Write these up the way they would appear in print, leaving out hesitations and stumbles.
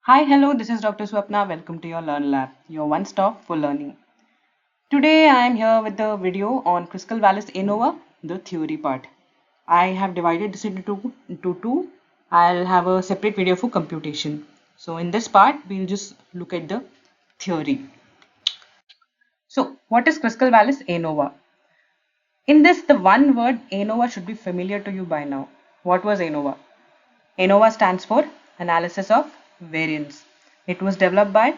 Hi, hello, this is Dr. Swapna. Welcome to your Learn Lab, your one stop for learning. Today I am here with the video on Kruskal-Wallis ANOVA, the theory part. I have divided this into two. I'll have a separate video for computation. So in this part, we'll just look at the theory. So what is Kruskal-Wallis ANOVA? In this, the one word ANOVA should be familiar to you by now. What was ANOVA? ANOVA stands for Analysis of Variance. It was developed by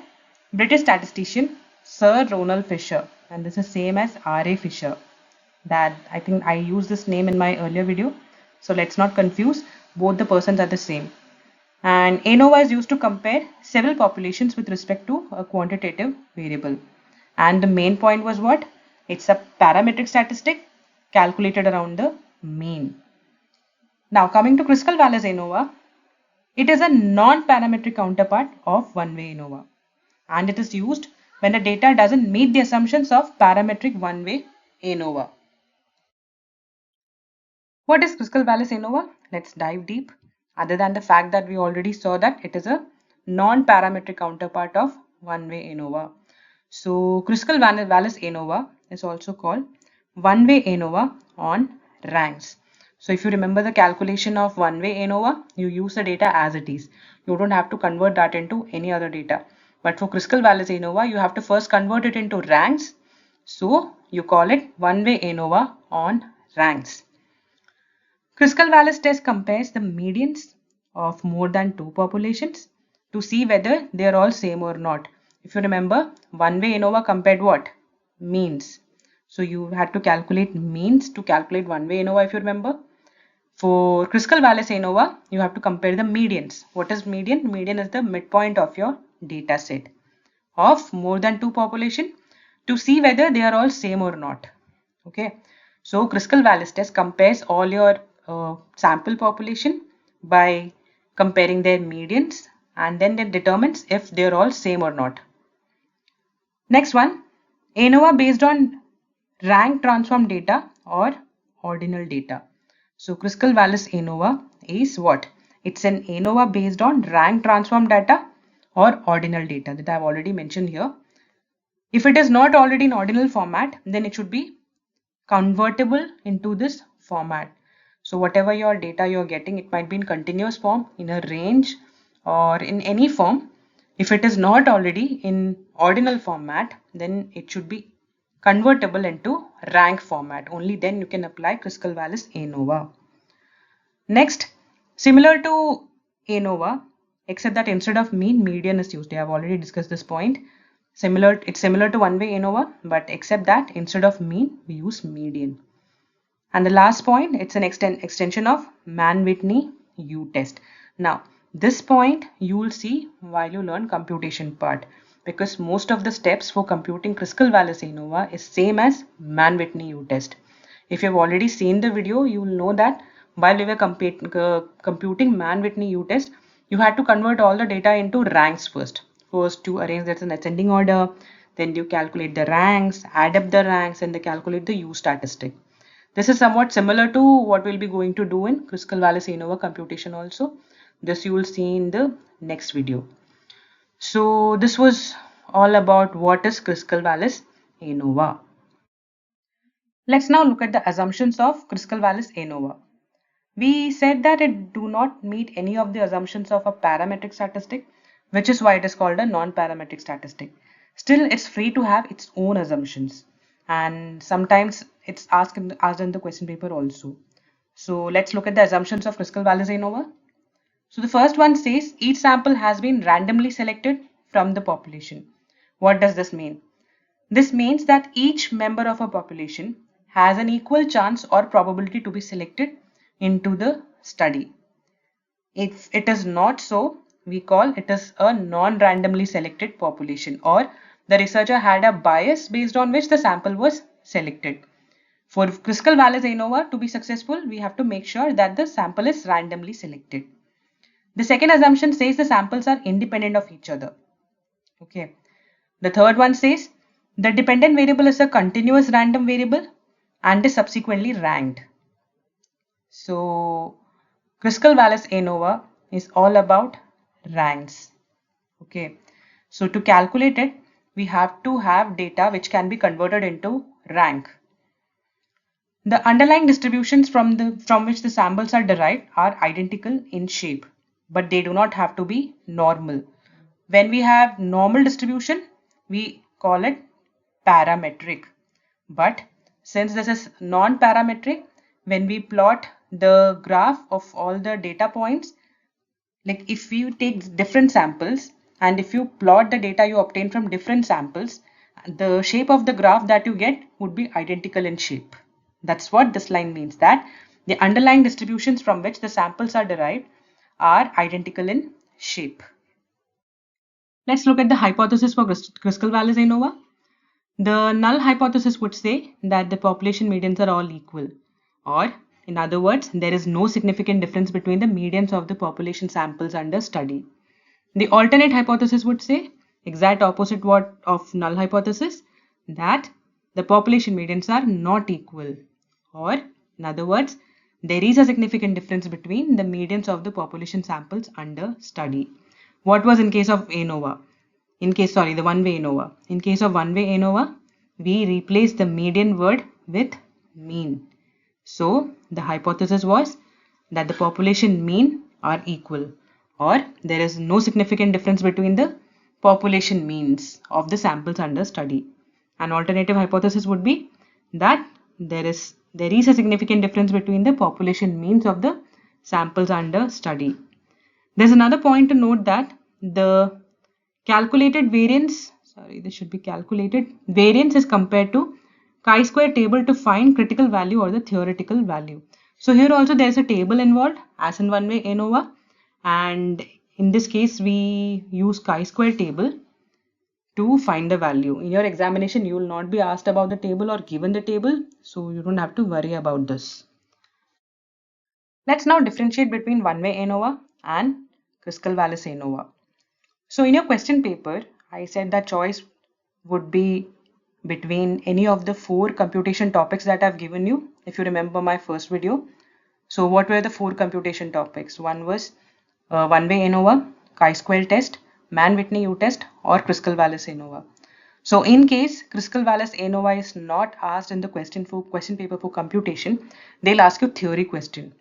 British statistician Sir Ronald Fisher, and this is same as R.A. Fisher. That I think I used this name in my earlier video, so let's not confuse. Both the persons are the same. And ANOVA is used to compare several populations with respect to a quantitative variable. And the main point was what? It's a parametric statistic calculated around the mean. Now coming to Kruskal-Wallis ANOVA, it is a non-parametric counterpart of one-way ANOVA, and it is used when the data doesn't meet the assumptions of parametric one-way ANOVA. What is Kruskal-Wallis ANOVA? Let's dive deep. Other than the fact that we already saw that it is a non-parametric counterpart of one-way ANOVA. So Kruskal-Wallis ANOVA is also called one-way ANOVA on ranks. So if you remember the calculation of one-way ANOVA, you use the data as it is. You don't have to convert that into any other data. But for Kruskal-Wallis ANOVA, you have to first convert it into ranks. So you call it one-way ANOVA on ranks. Kruskal-Wallis test compares the medians of more than two populations to see whether they are all same or not. If you remember, one-way ANOVA compared what? Means. So you had to calculate means to calculate one-way ANOVA if you remember. For Kruskal-Wallis ANOVA, you have to compare the medians. What is median? Median is the midpoint of your data set of more than two population to see whether they are all same or not. Okay. So Kruskal-Wallis test compares all your sample population by comparing their medians, and then it determines if they are all same or not. Next one, ANOVA based on rank transform data or ordinal data. So Kruskal-Wallis ANOVA is what? It's an ANOVA based on rank transform data or ordinal data that I have already mentioned here. If it is not already in ordinal format, then it should be convertible into this format. So whatever your data you're getting, it might be in continuous form, in a range, or in any form. If it is not already in ordinal format, then it should be convertible into rank format. Only then you can apply Kruskal-Wallis ANOVA. Next, similar to ANOVA, except that instead of mean, median is used. I have already discussed this point. It's similar to one-way ANOVA, but except that instead of mean, we use median. And the last point, it's an extension of Mann-Whitney U-test. Now, this point you will see while you learn computation part, because most of the steps for computing Kruskal-Wallis ANOVA is same as Mann-Whitney U-test. If you have already seen the video, you will know that while we were computing Mann-Whitney U-test, you had to convert all the data into ranks first. First to arrange that in ascending order, then you calculate the ranks, add up the ranks, and they calculate the U statistic. This is somewhat similar to what we'll be going to do in Kruskal-Wallis ANOVA computation also. This you will see in the next video. So this was all about what is Kruskal-Wallis ANOVA. Let's now look at the assumptions of Kruskal-Wallis ANOVA. We said that it do not meet any of the assumptions of a parametric statistic, which is why it is called a non-parametric statistic. Still, it's free to have its own assumptions, and sometimes it's asked in the question paper also. So let's look at the assumptions of Kruskal-Wallis ANOVA. So the first one says each sample has been randomly selected from the population. What does this mean? This means that each member of a population has an equal chance or probability to be selected into the study. If it is not so, we call it as a non-randomly selected population, or the researcher had a bias based on which the sample was selected. For Kruskal-Wallis ANOVA to be successful, we have to make sure that the sample is randomly selected. The second assumption says the samples are independent of each other. Okay. The third one says the dependent variable is a continuous random variable and is subsequently ranked. So Kruskal-Wallis ANOVA is all about ranks. Okay, so to calculate it, we have to have data which can be converted into rank. The underlying distributions from which the samples are derived are identical in shape, but they do not have to be normal. When we have normal distribution, we call it parametric. But since this is non-parametric, when we plot the graph of all the data points, like if you take different samples and if you plot the data you obtain from different samples, the shape of the graph that you get would be identical in shape. That's what this line means, that the underlying distributions from which the samples are derived are identical in shape. Let's look at the hypothesis for Kruskal-Wallis ANOVA. The null hypothesis would say that the population medians are all equal, or in other words, there is no significant difference between the medians of the population samples under study. The alternate hypothesis would say, exact opposite what of null hypothesis, that the population medians are not equal, or in other words, there is a significant difference between the medians of the population samples under study. What was in case of ANOVA? The one-way ANOVA. In case of one-way ANOVA, we replace the median word with mean. So the hypothesis was that the population mean are equal, or there is no significant difference between the population means of the samples under study. An alternative hypothesis would be that there is a significant difference between the population means of the samples under study. There's another point to note, that the calculated variance, variance is compared to chi-square table to find critical value or the theoretical value. So here also there is a table involved as in one-way ANOVA, and in this case we use chi-square table to find the value. In your examination you will not be asked about the table or given the table, so you don't have to worry about this. Let's now differentiate between one-way ANOVA and Kruskal-Wallis ANOVA. So in your question paper, I said that choice would be between any of the 4 computation topics that I've given you, if you remember my first video. So what were the 4 computation topics? One was one-way ANOVA, chi-square test, Mann-Whitney U-test, or Kruskal-Wallis ANOVA. So in case Kruskal-Wallis ANOVA is not asked in the question paper for computation, they'll ask you theory question,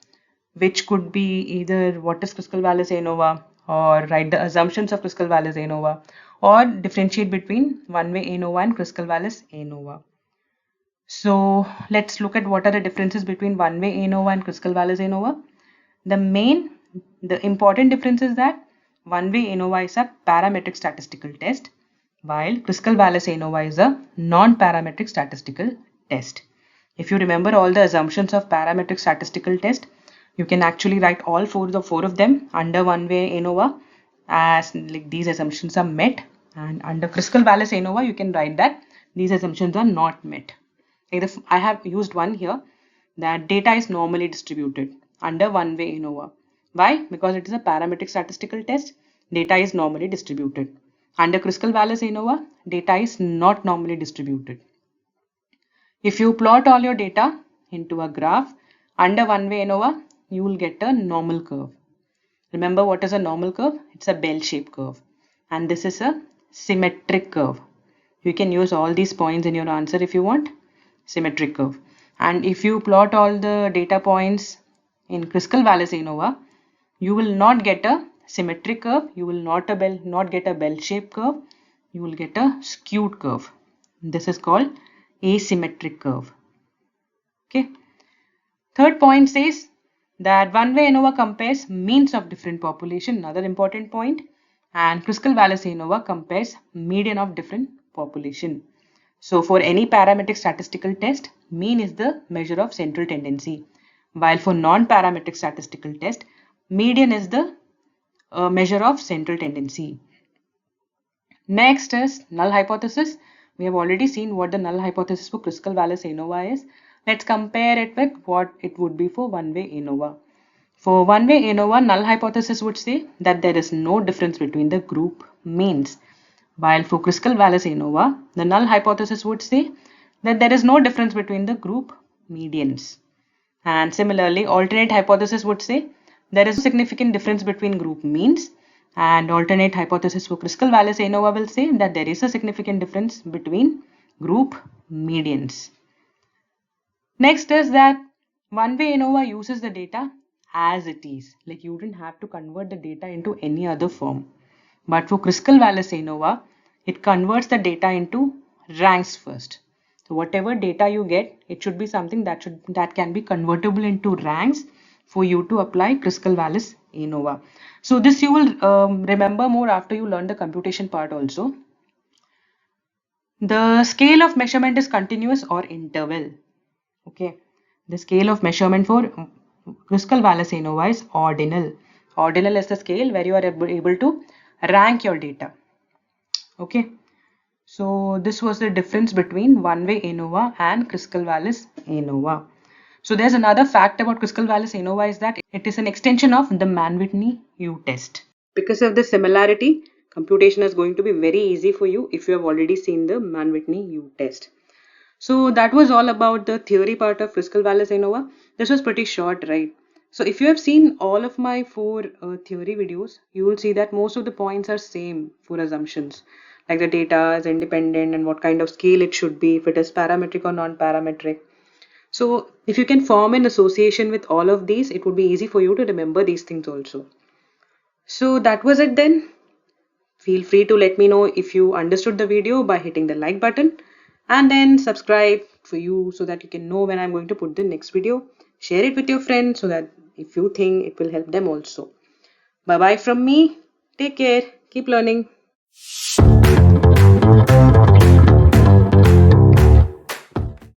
which could be either what is Kruskal-Wallis ANOVA, or write the assumptions of Kruskal-Wallis ANOVA, or differentiate between one-way ANOVA and Kruskal-Wallis ANOVA. So let's look at what are the differences between one-way ANOVA and Kruskal-Wallis ANOVA. The important difference is that one-way ANOVA is a parametric statistical test, while Kruskal-Wallis ANOVA is a non-parametric statistical test. If you remember all the assumptions of parametric statistical test, you can actually write all four of them under one-way ANOVA as like these assumptions are met, and under Kruskal-Wallis ANOVA you can write that these assumptions are not met. I have used one here, that data is normally distributed under one-way ANOVA. Why? Because it is a parametric statistical test, data is normally distributed. Under Kruskal-Wallis ANOVA, data is not normally distributed. If you plot all your data into a graph under one-way ANOVA, you will get a normal curve. Remember what is a normal curve? It's a bell-shaped curve, and this is a symmetric curve. You can use all these points in your answer if you want. Symmetric curve. And if you plot all the data points in Kruskal-Wallis ANOVA, you will not get a symmetric curve, you will not get a bell-shaped curve, you will get a skewed curve. This is called asymmetric curve. Okay. Third point says that one-way ANOVA compares means of different population, another important point, and Kruskal-Wallis ANOVA compares median of different population. So for any parametric statistical test, mean is the measure of central tendency, while for non-parametric statistical test, median is the measure of central tendency. Next is null hypothesis. We have already seen what the null hypothesis for Kruskal-Wallis ANOVA is. Let's compare it with what it would be for one-way ANOVA. For one-way ANOVA, null hypothesis would say that there is no difference between the group means, while for Kruskal-Wallis ANOVA, the null hypothesis would say that there is no difference between the group medians. And similarly, alternate hypothesis would say there is a significant difference between group means, And alternate hypothesis for Kruskal-Wallis ANOVA will say that there is a significant difference between group medians. Next is that one-way ANOVA uses the data as it is. Like you didn't have to convert the data into any other form. But for Kruskal-Wallis ANOVA, it converts the data into ranks first. So whatever data you get, it should be something that can be convertible into ranks for you to apply Kruskal-Wallis ANOVA. So this you will remember more after you learn the computation part also. The scale of measurement is continuous or interval. Okay, the scale of measurement for Kruskal-Wallis ANOVA is ordinal. Ordinal is the scale where you are able to rank your data. Okay, so this was the difference between one-way ANOVA and Kruskal-Wallis ANOVA. So there's another fact about Kruskal-Wallis ANOVA is that it is an extension of the Mann-Whitney U-test. Because of the similarity, computation is going to be very easy for you if you have already seen the Mann-Whitney U-test. So that was all about the theory part of Kruskal-Wallis ANOVA. This was pretty short, right? So if you have seen all of my 4 theory videos, you will see that most of the points are same for assumptions. Like the data is independent and what kind of scale it should be, if it is parametric or non-parametric. So if you can form an association with all of these, it would be easy for you to remember these things also. So that was it then. Feel free to let me know if you understood the video by hitting the like button and then subscribe for you so that you can know when I'm going to put the next video. Share it with your friends so that if you think it will help them also. Bye bye from me. Take care. Keep learning.